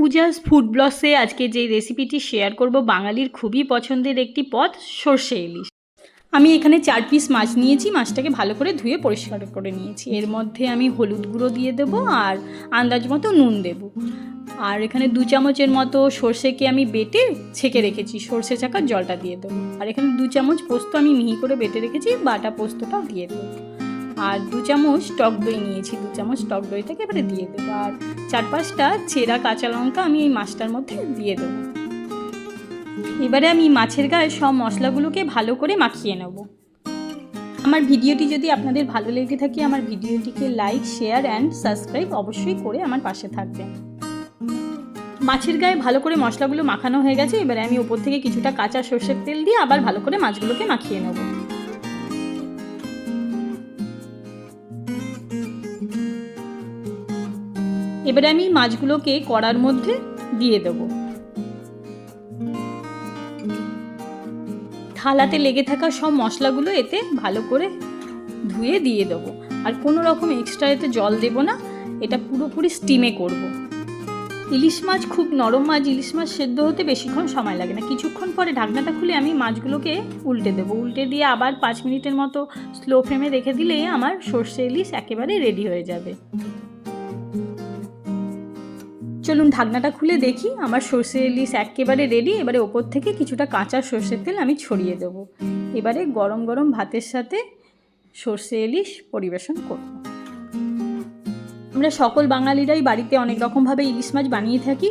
Puja's food ব্লগসে আজকে যে রেসিপিটি শেয়ার করব বাঙালির খুবই পছন্দের একটি পদ, সর্ষে ইলিশ। আমি এখানে 4 পিস মাছ নিয়েছি। মাছটাকে ভালো করে ধুয়ে পরিষ্কার করে নিয়েছি। এর মধ্যে আমি হলুদ গুঁড়ো দিয়ে দেব আর আন্দাজ মতো নুন দেব। আর এখানে 2 চামচের মতো সর্ষেকে আমি বেটে ছেঁকে রেখেছি, সর্ষে চাকার জলটা দিয়ে দেবো। আর এখানে 2 চামচ পোস্ত আমি মিহি করে বেটে রেখেছি, বাটা পোস্তটাও দিয়ে দেবো। আর 2 চামচ টক দই নিয়েছি, 2 চামচ টক দইটাকে এবারে দিয়ে দেবো। আর 4-5টা চেরা কাঁচা লঙ্কা আমি এই মাছটার মধ্যে দিয়ে দেবো। এবারে আমি মাছের গায়ে সব মশলাগুলোকে ভালো করে মাখিয়ে নেব। আমার ভিডিওটি যদি আপনাদের ভালো লেগে থাকে, আমার ভিডিওটিকে লাইক, শেয়ার অ্যান্ড সাবস্ক্রাইব অবশ্যই করে আমার পাশে থাকবেন। মাছের গায়ে ভালো করে মশলাগুলো মাখানো হয়ে গেছে। এবারে আমি উপর থেকে কিছুটা কাঁচা সর্ষের তেল দিয়ে আবার ভালো করে মাছগুলোকে মাখিয়ে নেব। এবারে আমি মাছগুলোকে কড়ার মধ্যে দিয়ে দেবো। থালাতে লেগে থাকা সব মশলাগুলো এতে ভালো করে ধুয়ে দিয়ে দেবো। আর কোনো রকম এক্সট্রা এতে জল দেব না, এটা পুরোপুরি স্টিমে করব। ইলিশ মাছ খুব নরম মাছ, ইলিশ মাছ সেদ্ধ হতে বেশিক্ষণ সময় লাগে না। কিছুক্ষণ পরে ঢাকনাটা খুলে আমি মাছগুলোকে উল্টে দেবো। উল্টে দিয়ে আবার 5 মিনিটের মতো স্লো ফ্লেমে রেখে দিলেই আমার সর্ষে ইলিশ একেবারে রেডি হয়ে যাবে। চলুন ঢাকনাটা খুলে দেখি, আমার সর্ষে ইলিশ একেবারে রেডি। এবারে ওপর থেকে কিছুটা কাঁচা সর্ষের তেল আমি ছড়িয়ে দেবো। এবারে গরম গরম ভাতের সাথে সর্ষে ইলিশ পরিবেশন করব। আমরা সকল বাঙালিরাই বাড়িতে অনেক রকমভাবে ইলিশ মাছ বানিয়ে থাকি।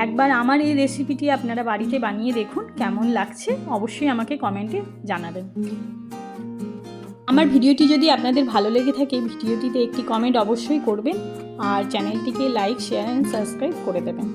একবার আমার এই রেসিপিটি আপনারা বাড়িতে বানিয়ে দেখুন, কেমন লাগছে অবশ্যই আমাকে কমেন্টে জানাবেন। আমার ভিডিওটি যদি আপনাদের ভালো লেগে থাকে, ভিডিওটিতে একটি কমেন্ট অবশ্যই করবেন আর চ্যানেলটিকে লাইক, শেয়ার অ্যান্ড সাবস্ক্রাইব করে দেবেন।